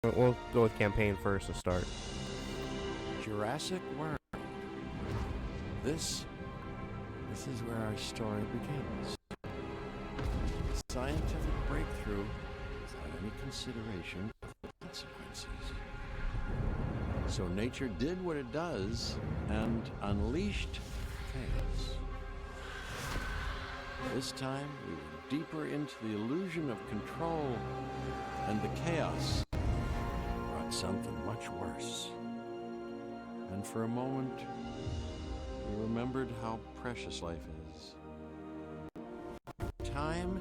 We'll go with Campain first to start. Jurassic World. This is where our story begins. Scientific breakthrough without any consideration of the consequences. So nature did what it does and unleashed chaos. This time we were deeper into the illusion of control, and the chaos brought something much worse. And for a moment, we remembered how precious life is. Time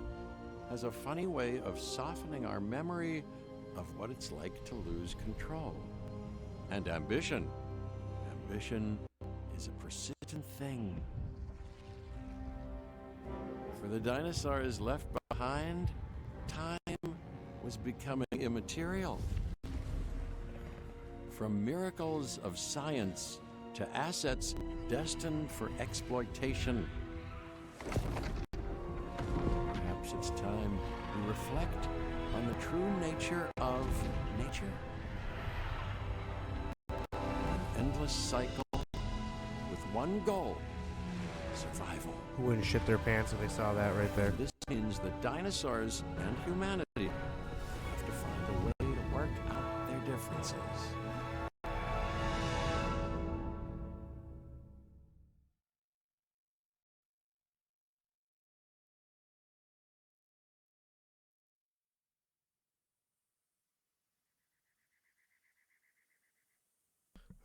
has a funny way of softening our memory of what it's like to lose control. And ambition. Ambition is a persistent thing. For the dinosaurs left behind, time was becoming immaterial. From miracles of science to assets destined for exploitation. Perhaps it's time we reflect on the true nature of nature. An endless cycle with one goal: survival. Who wouldn't shit their pants if they saw that right there? This means that dinosaurs and humanity have to find a way to work out their differences.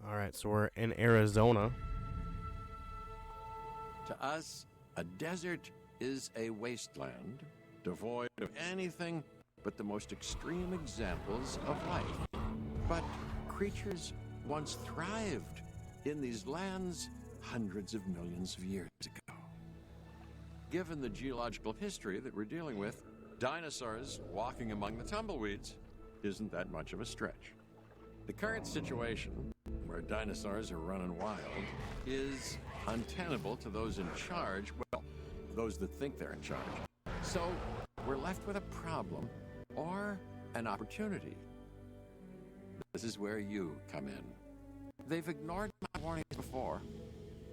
All right, so we're in Arizona. To us, a desert is a wasteland, devoid of anything but the most extreme examples of life. But creatures once thrived in these lands hundreds of millions of years ago. Given the geological history that we're dealing with, dinosaurs walking among the tumbleweeds isn't that much of a stretch. The current situation, where dinosaurs are running wild, is untenable to those in charge, well, those that think they're in charge. So we're left with a problem or an opportunity. This is where you come in. They've ignored my warnings before,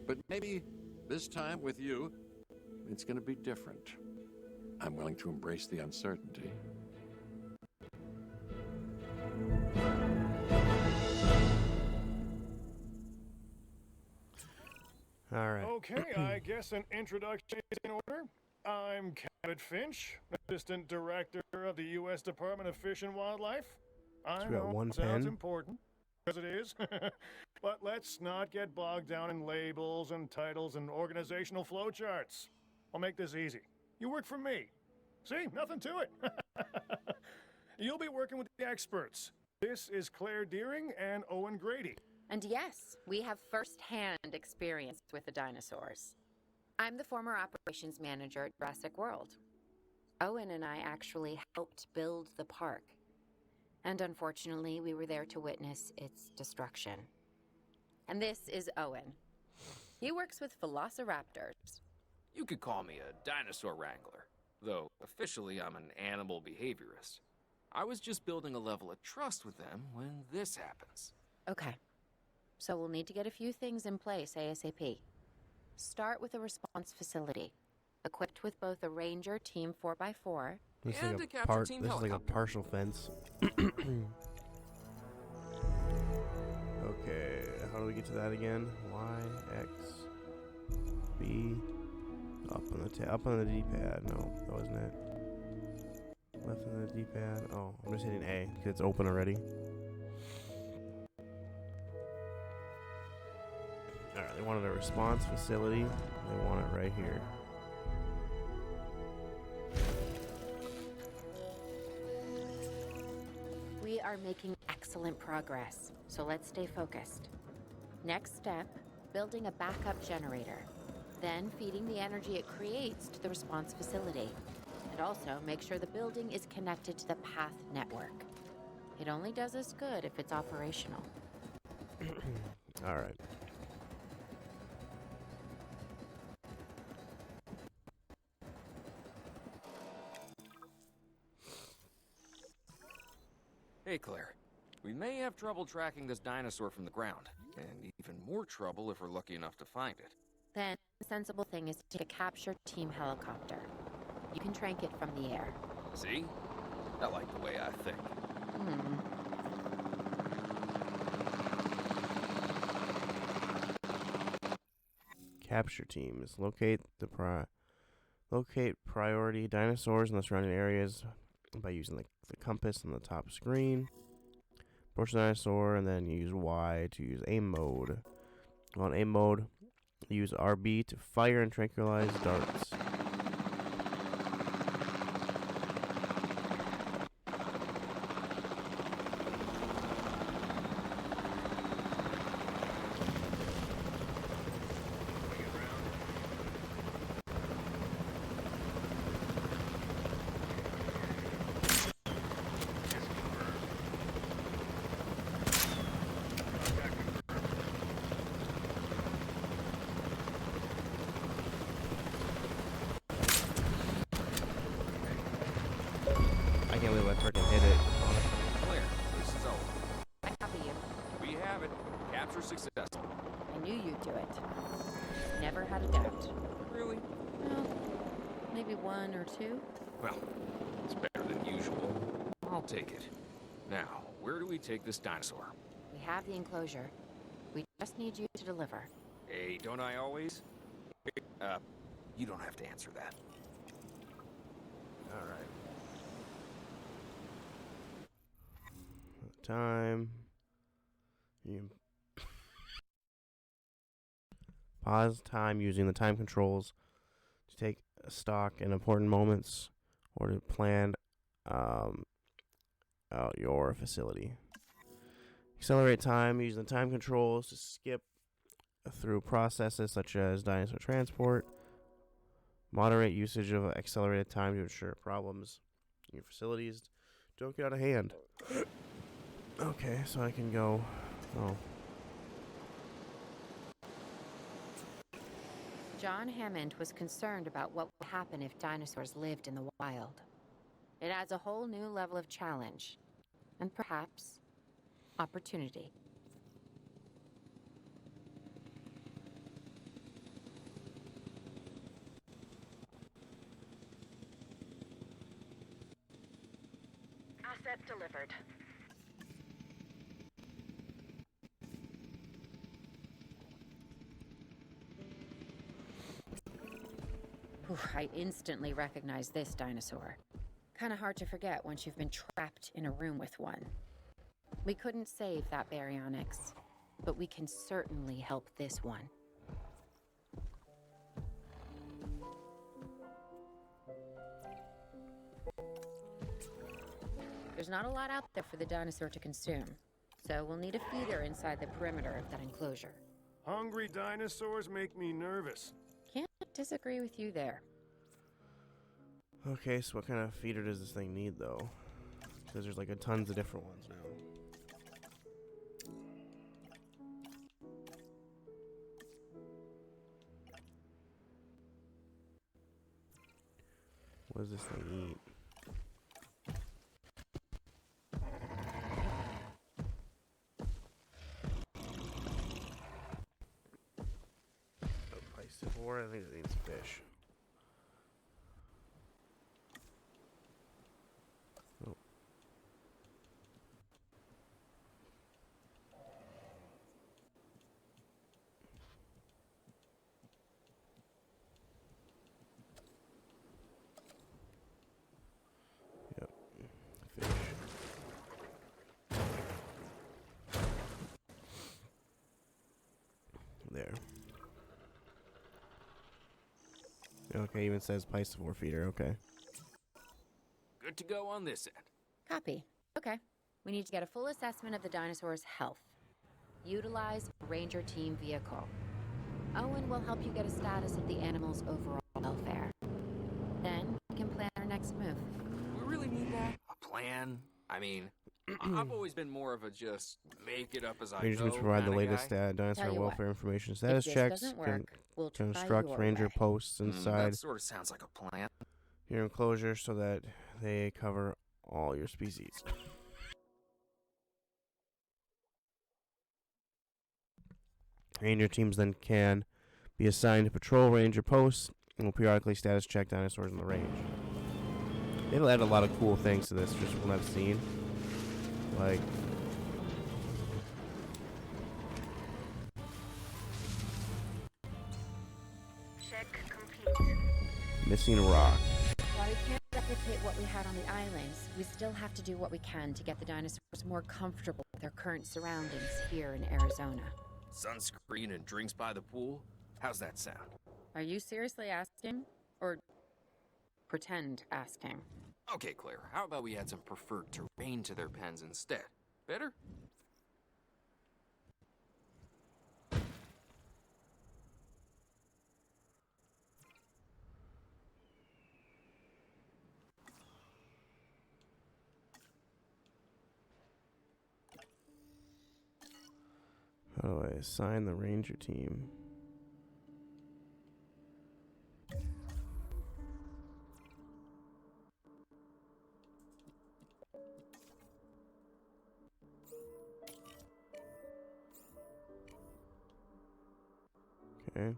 but maybe this time with you, it's going to be different. I'm willing to embrace the uncertainty. All right. Okay, I guess an introduction is in order. I'm Cabot Finch, Assistant Director of the U.S. Department of Fish and Wildlife. I we got know one it sounds pen. important, because it is. But let's not get bogged down in labels and titles and organizational flowcharts. I'll make this easy. You work for me. See, nothing to it. You'll be working with the experts. This is Claire Deering and Owen Grady. And yes, we have first-hand experience with the dinosaurs. I'm the former operations manager at Jurassic World. Owen and I actually helped build the park. And unfortunately, we were there to witness its destruction. And this is Owen. He works with velociraptors. You could call me a dinosaur wrangler, though officially I'm an animal behaviorist. I was just building a level of trust with them when this happens. Okay. So we'll need to get a few things in place ASAP. Start with a response facility, equipped with both a Ranger Team 4x4 This is and like a a capture team This is like a helicopter. partial fence. Okay, how do we get to that again? Y, X, B, up on the D-pad. No, that wasn't it. Left on the D-pad. Oh, I'm just hitting A because it's open already. Alright, they wanted a response facility. They want it right here. We are making excellent progress, so let's stay focused. Next step, building a backup generator. Then feeding the energy it creates to the response facility. And also make sure the building is connected to the path network. It only does us good if it's operational. Alright. Hey, Claire. We may have trouble tracking this dinosaur from the ground, and even more trouble if we're lucky enough to find it. Then, the sensible thing is to take a capture team helicopter. You can trank it from the air. See? I like the way I think. Capture teams. Locate priority dinosaurs in the surrounding areas by using the compass on the top screen. Approach the dinosaur and then use Y to use aim mode. On aim mode, use RB to fire and tranquilize darts. I can't believe I freaking hit it. Clear. This is over. I copy you. We have it. Capture successful. I knew you'd do it. Never had a doubt. Really? Well, maybe one or two. Well, it's better than usual. I'll take it. Now, where do we take this dinosaur? We have the enclosure. We just need you to deliver. Hey, don't I always? You don't have to answer that. Alright. Time. You pause time using the time controls to take stock in important moments or to plan out your facility. Accelerate time using the time controls to skip through processes such as dinosaur transport. Moderate usage of accelerated time to ensure problems in your facilities don't get out of hand. Okay, so I can go. Oh. John Hammond was concerned about what would happen if dinosaurs lived in the wild. It adds a whole new level of challenge, and perhaps opportunity. Asset delivered. I instantly recognize this dinosaur. Kinda hard to forget once you've been trapped in a room with one. We couldn't save that baryonyx, but we can certainly help this one. There's not a lot out there for the dinosaur to consume, so we'll need a feeder inside the perimeter of that enclosure. Hungry dinosaurs make me nervous. Can't disagree with you there. Okay, so what kind of feeder does this thing need, though? Because there's like tons of different ones now. What does this thing eat? Piscivore? I think it eats fish. Oh. Yep. Fish. There. Okay, even says Piscivore feeder, okay. Good to go on this end. Copy. Okay. We need to get a full assessment of the dinosaur's health. Utilize Ranger Team vehicle. Owen will help you get a status of the animal's overall welfare. Then we can plan our next move. We really need that? A plan? I mean, I've always been more of a just make it up as I Rangers go which provide the kinda latest guy. dinosaur Tell you welfare what, information If status this checks. doesn't Can work, we'll try construct your ranger way. posts inside That sort of sounds like a plan. your enclosure so that they cover all your species. Ranger teams then can be assigned to patrol ranger posts and will periodically status check dinosaurs in the range. They've added a lot of cool things to this, just from what I've seen. Like, Check complete. missing rock. While we can't replicate what we had on the islands, we still have to do what we can to get the dinosaurs more comfortable with their current surroundings here in Arizona. Sunscreen and drinks by the pool? How's that sound? Are you seriously asking? Or pretend asking? Okay, Claire, how about we add some preferred terrain to their pens instead? Better? How do I assign the ranger team? Okay.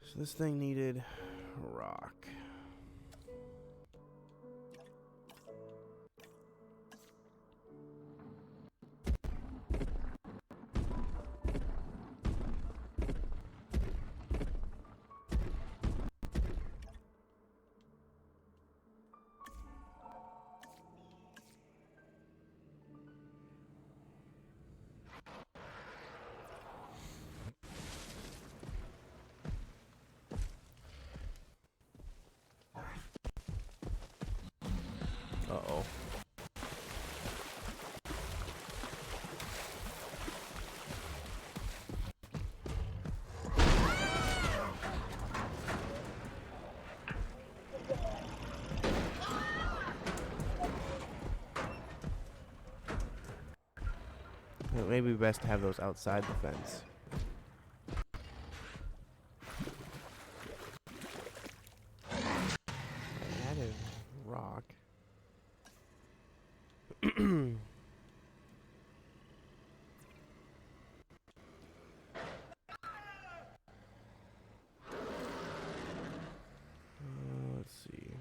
So this thing needed rock. Uh-oh. It may be best to have those outside the fence. I added rock. Let's see.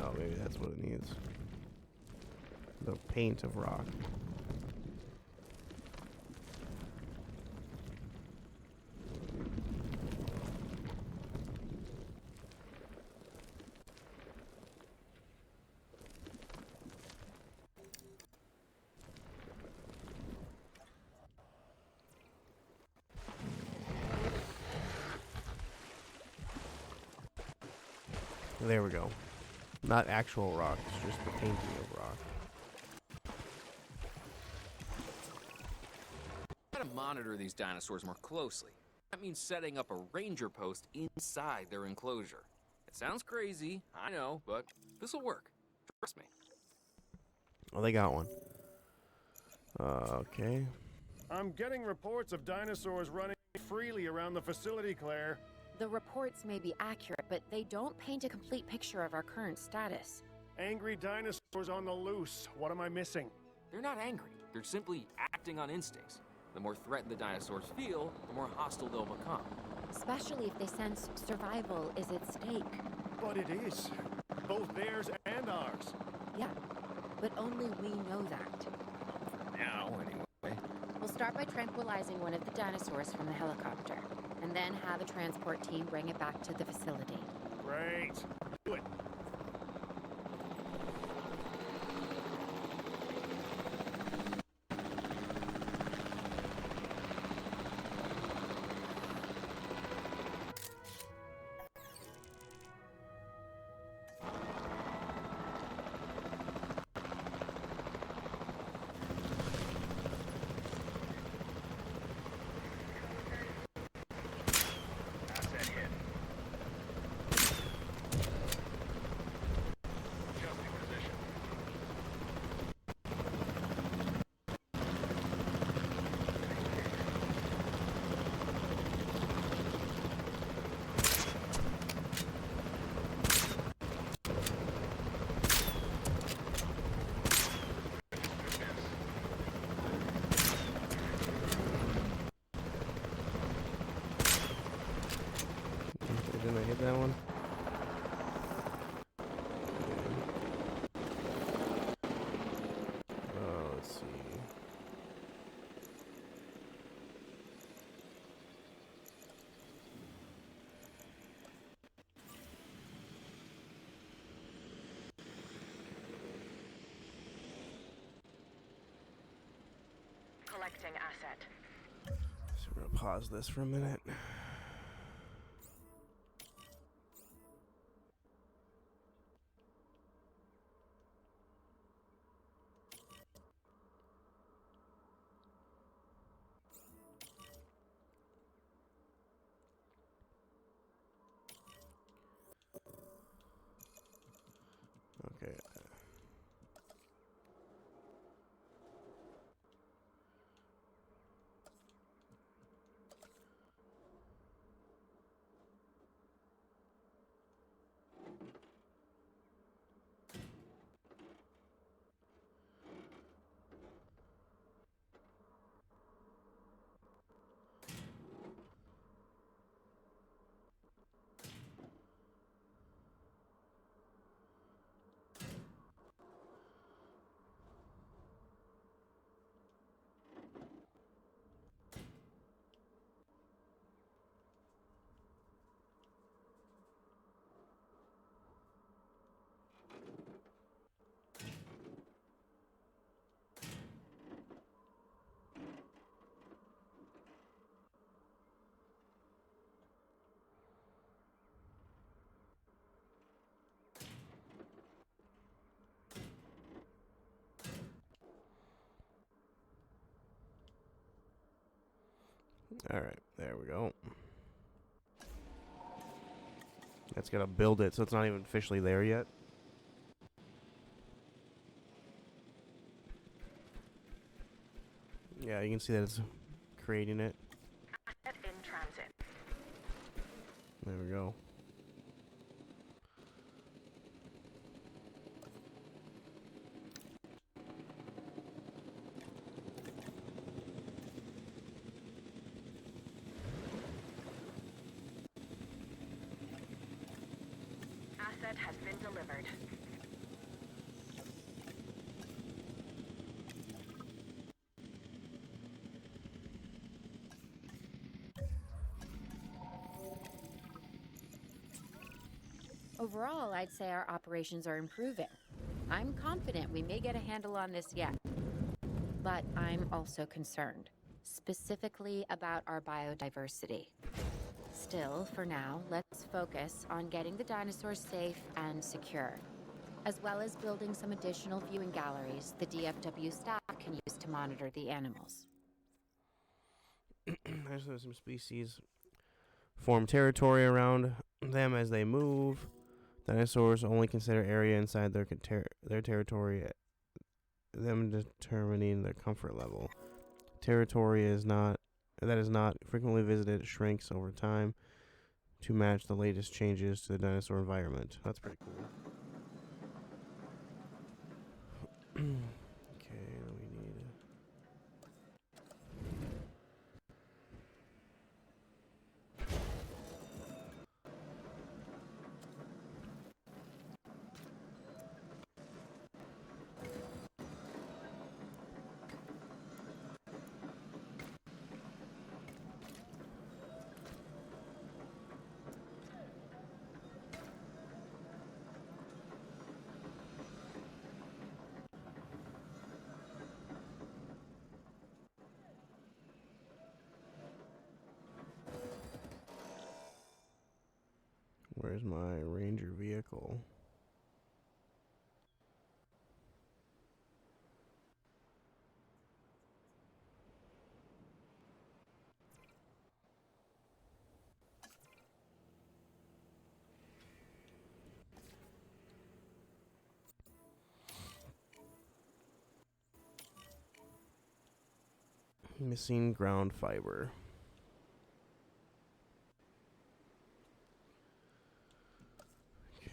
Oh, maybe that's what it needs. The paint of rock. There we go. Not actual rock, it's just the painting of rock. Gotta monitor these dinosaurs more closely. That means setting up a ranger post inside their enclosure. It sounds crazy, I know, but this'll work. Trust me. Oh, they got one. Okay. I'm getting reports of dinosaurs running freely around the facility, Claire. The reports may be accurate, but they don't paint a complete picture of our current status. Angry dinosaurs on the loose. What am I missing? They're not angry. They're simply acting on instincts. The more threatened the dinosaurs feel, the more hostile they'll become. Especially if they sense survival is at stake. But it is. Both theirs and ours. Yeah, but only we know that. Now, anyway. We'll start by tranquilizing one of the dinosaurs from the helicopter, and then have a transport team bring it back to the facility. Great. Do it. I hit that one? Let's see. Collecting asset. So we're gonna pause this for a minute. Okay. Alright, there we go. That's gotta build it, so it's not even officially there yet. Yeah, you can see that it's creating it. Asset in transit. There we go. Asset has been delivered. Overall, I'd say our operations are improving. I'm confident we may get a handle on this yet. But I'm also concerned, specifically about our biodiversity. Still, for now, let's focus on getting the dinosaurs safe and secure, as well as building some additional viewing galleries the DFW staff can use to monitor the animals. There's some species form territory around them as they move. Dinosaurs only consider area inside their territory, them determining their comfort level. Territory is not frequently visited shrinks over time to match the latest changes to the dinosaur environment. That's pretty cool. Okay, we need Where's my ranger vehicle? Missing ground fiber.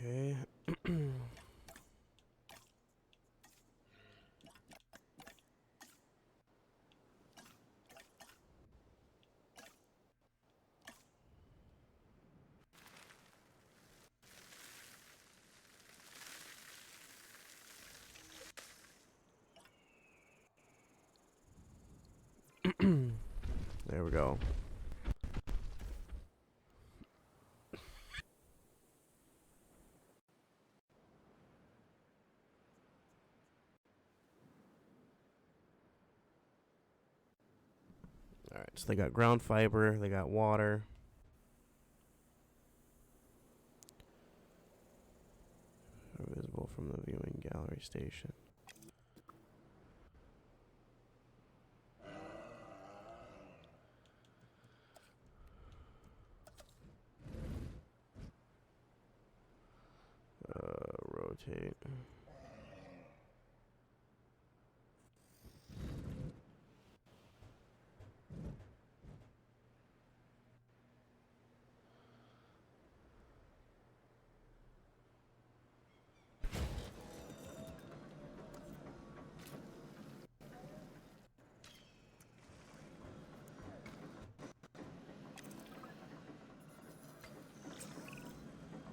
Okay. we go. Alright, so they got ground fiber, they got water. Visible from the viewing gallery station. Rotate.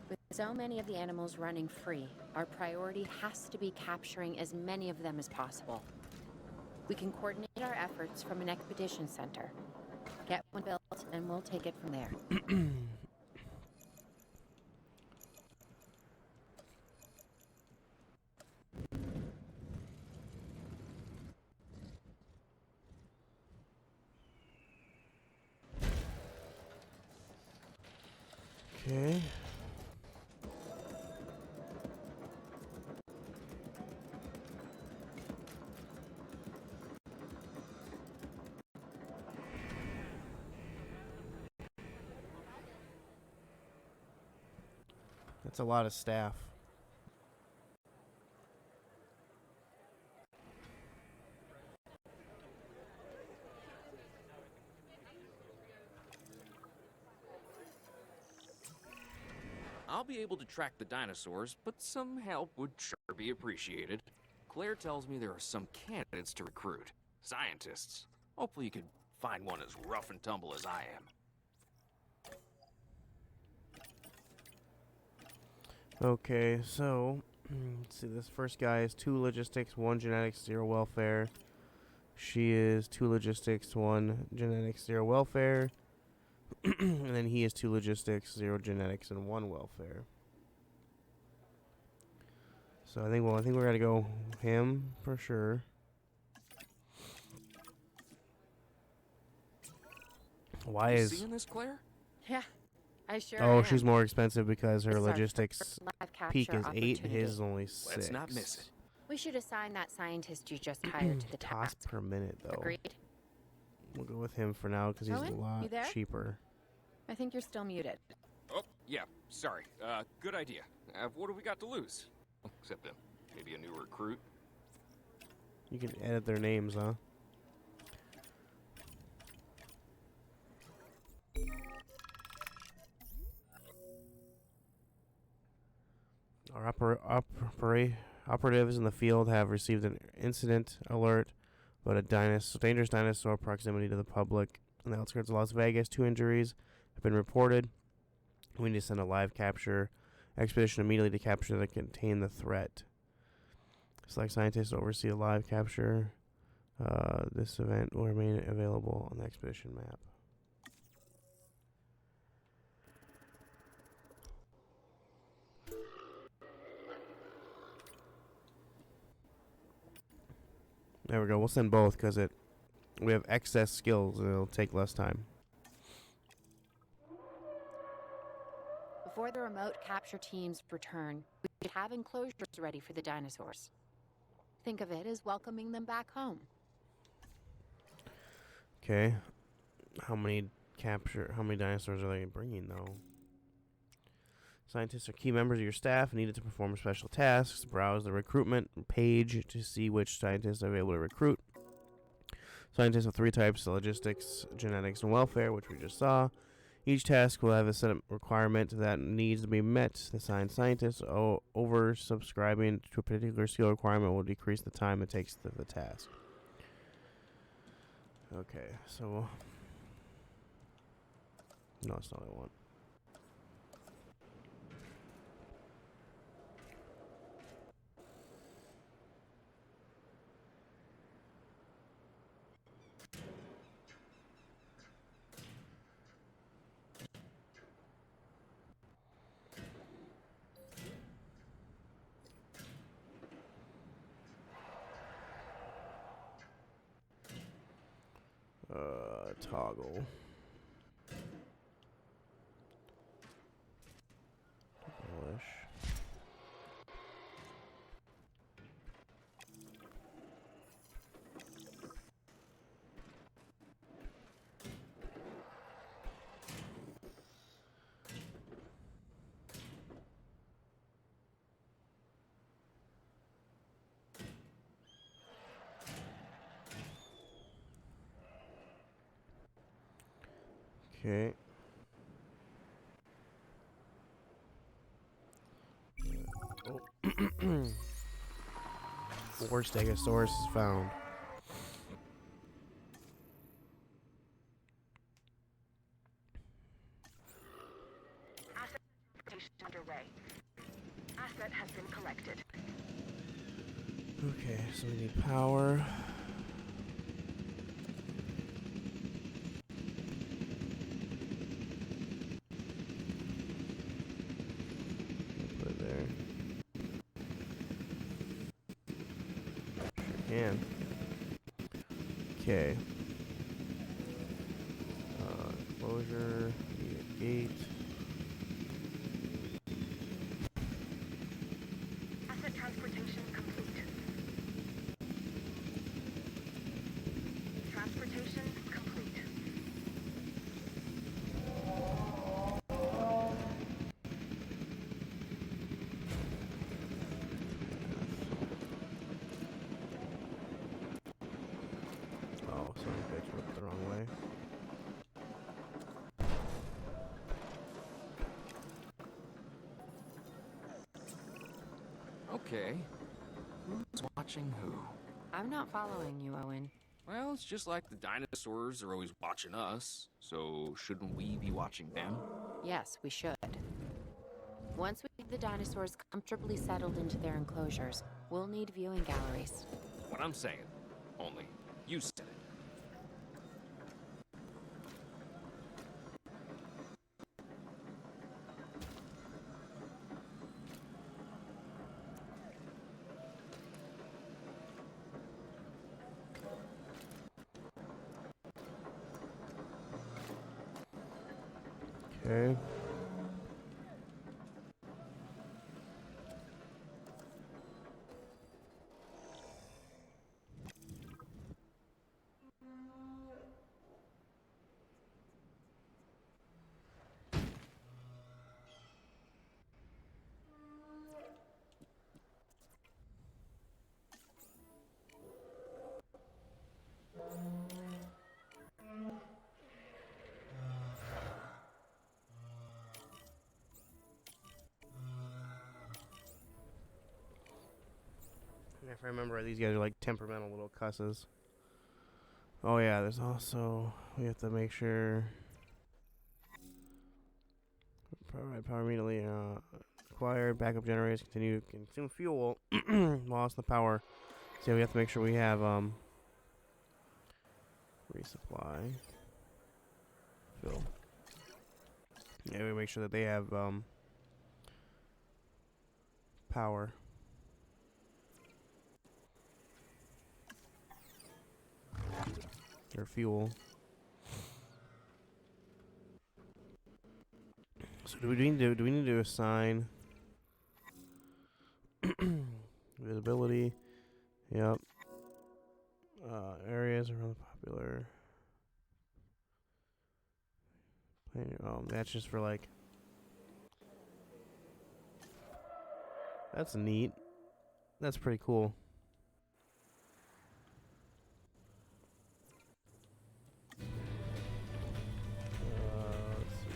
With so many of the animals running free, our priority has to be capturing as many of them as possible. We can coordinate our efforts from an expedition center. Get one built, and we'll take it from there. Okay. That's a lot of staff. I'll be able to track the dinosaurs, but some help would sure be appreciated. Claire tells me there are some candidates to recruit. Scientists. Hopefully you could find one as rough and tumble as I am. Okay, so let's see. This first guy is 2 logistics, 1 genetics, 0 welfare. She is 2 logistics, 1 genetics, 0 welfare. And then he is 2 logistics, 0 genetics, and 1 welfare. So I think we're gonna go him for sure. Why You is seeing this, Claire? Yeah, I sure oh am. she's more expensive because her This is our logistics first live capture peak is 8, opportunity. his is only 6. Let's not miss it. We should assign that scientist you just hired to the Cost task. per minute though. Agreed? We'll go with him for now because he's a Owen, lot you there? cheaper. I think you're still muted. Oh, yeah, sorry. Good idea. What do we got to lose? Except maybe a new recruit. You can edit their names, huh? Our operatives in the field have received an incident alert about a dangerous dinosaur proximity to the public in the outskirts of Las Vegas. 2 injuries have been reported. We need to send a live capture expedition immediately to capture and contain the threat. Select scientists to oversee a live capture. This event will remain available on the expedition map. There we go. We'll send both because we have excess skills and it'll take less time. Before the remote capture teams return, we should have enclosures ready for the dinosaurs. Think of it as welcoming them back home. Okay. How many dinosaurs are they bringing though? Scientists are key members of your staff needed to perform special tasks. Browse the recruitment page to see which scientists are able to recruit. Scientists have 3 types: logistics, genetics, and welfare, which we just saw. Each task will have a set of requirement that needs to be met. The assigned scientist over subscribing to a particular skill requirement will decrease the time it takes to the task. Okay, so no, that's not what I want. Toggle. Polish. Okay. Oh. 4 Stegosaurus is found. Asset transportation underway. Asset has been collected. Okay, so we need power. Put it there. Sure can. Okay. Closure. Need a gate. Asset transportation complete. Transportation complete. Oh, son of a bitch, went the wrong way. Okay. Who's watching who? I'm not following you, Owen. Well, it's just like the dinosaurs are always watching us, so shouldn't we be watching them? Yes, we should. Once we get the dinosaurs comfortably settled into their enclosures, we'll need viewing galleries. What I'm saying. Only, you said it. Okay. If I remember, these guys are like temperamental little cusses. Oh yeah, there's also, we have to make sure power immediately acquired. Backup generators continue to consume fuel. Lost the power. So we have to make sure we have resupply. Fill. Yeah, we make sure that they have power. Or fuel. So do we need to assign visibility? Yep. Areas around the popular. Oh, that's just for like. That's neat. That's pretty cool. Let's see.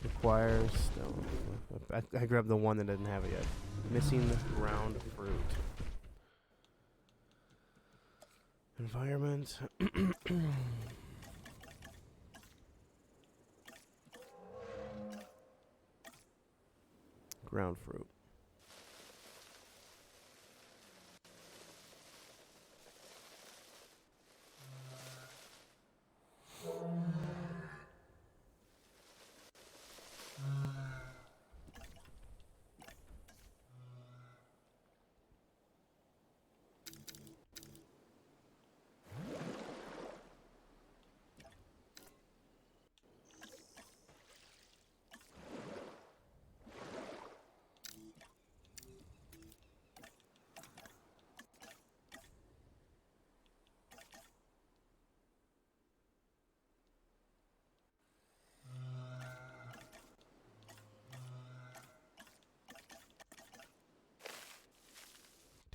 Requires. No, I grabbed the one that didn't have it yet. Missing ground fruit. Environment. Ground fruit.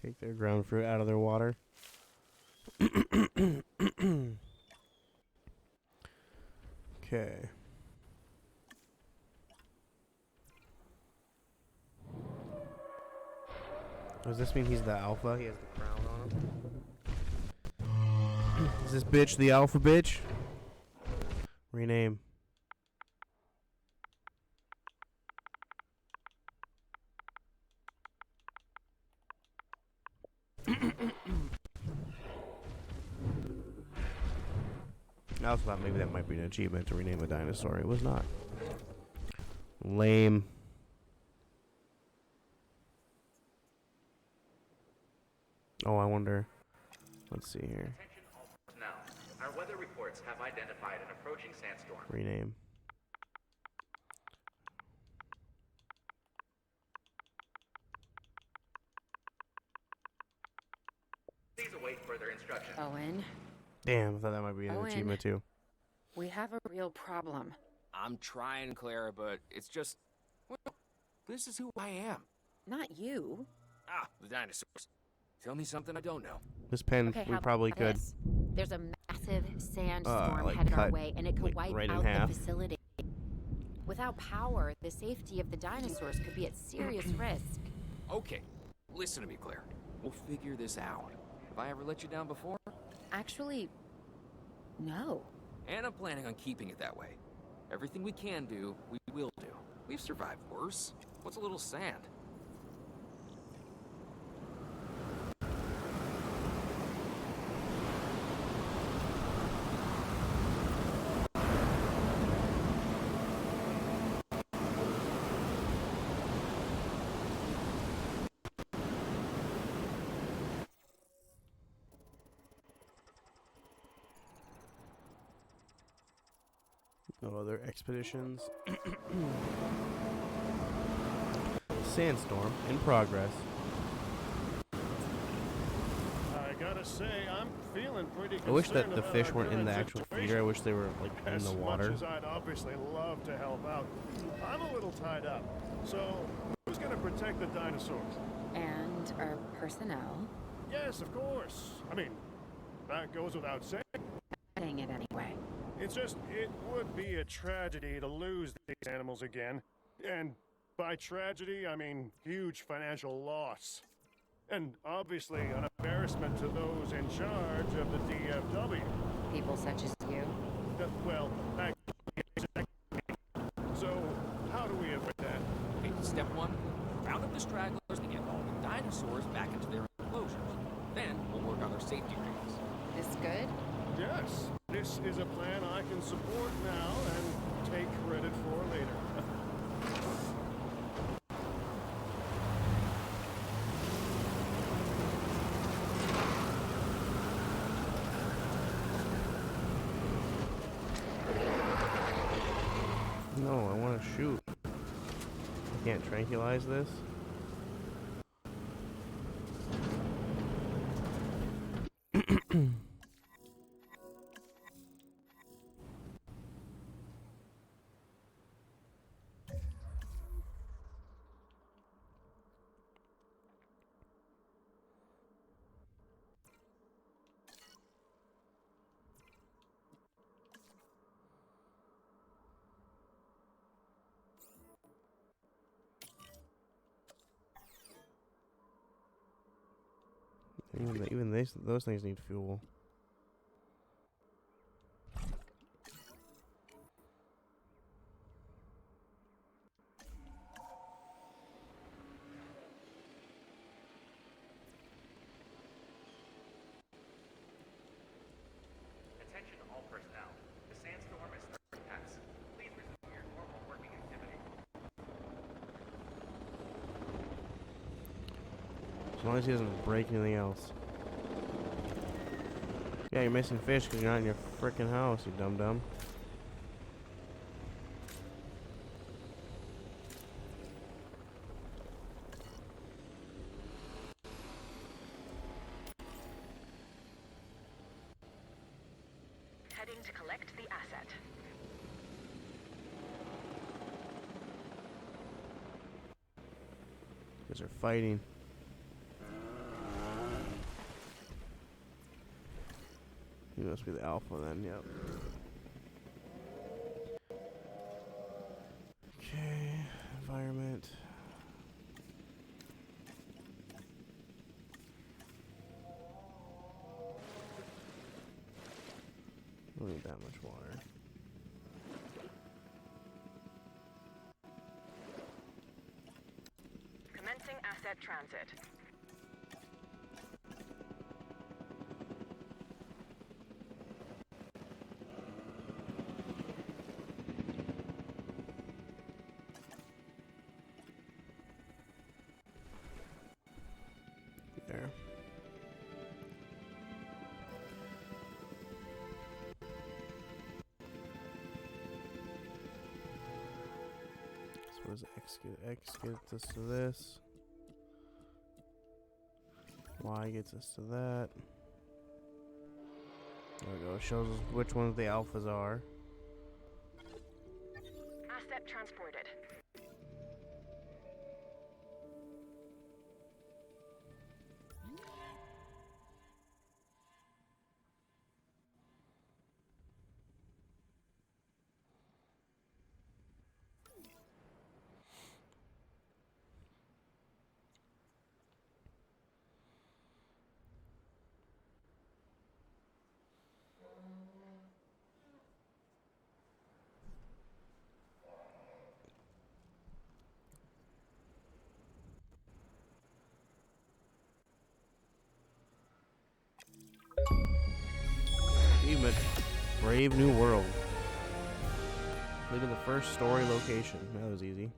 Take their ground fruit out of their water. Okay. Does this mean he's the alpha? He has the crown on him? Is this bitch the alpha bitch? Rename. I also thought maybe that might be an achievement to rename a dinosaur. It was not. Lame. Oh, I wonder. Let's see here. Attention all personnel. Our weather reports have identified an approaching sandstorm. Rename. Please await further instructions. Owen, Damn, I thought that might be an Owen. achievement too. we have a real problem. I'm trying, Clara, but it's just... Well, this is who I am. Not you. Ah, the dinosaurs. Tell me something I don't know. This pen, Okay, we how probably about could. this? There's a massive sandstorm like headed our cut, way, and it could like, wipe right in out half. the facility. Without power, the safety of the dinosaurs could be at serious risk. Okay, listen to me, Claire. We'll figure this out. Have I ever let you down before? Actually, no. And I'm planning on keeping it that way. Everything we can do, we will do. We've survived worse. What's a little sand? No other expeditions. Sandstorm in progress. I gotta say, I'm feeling pretty I wish that concerned the about fish our weren't in the current actual situation. feeder. I wish they were like in As the much water. as I'd obviously love to help out, I'm a little tied up. So, who's gonna protect the dinosaurs? And our personnel. Yes, of course. I mean, that goes without saying. Saying it anyway. It's just, it would be a tragedy to lose these animals again. And by tragedy, I mean huge financial loss. And obviously an embarrassment to those in charge of the DFW. People such as you. Well, so how do we avoid that? Okay, step one, round up the stragglers and get all the dinosaurs back into their enclosures. Then we'll work on their safety rings. This good? Yes, this is a plan I can support now and take credit for later. No, I want to shoot. I can't tranquilize this. Even those things need fuel. Attention all personnel. The sandstorm is starting to pass. Please resume your normal working activity. As long as he doesn't break anything else. Yeah, you're missing fish because you're not in your frickin' house, you dum-dum. Heading to collect the asset. Because they're fighting. He must be the alpha then, yep. Okay, environment. Don't need that much water. Commencing asset transit. There. So what does X get? X gets us to this. Y gets us to that. There we go. It shows us which ones the alphas are. Asset transported. Achievement. Brave New World. Completed the first story location. That was easy.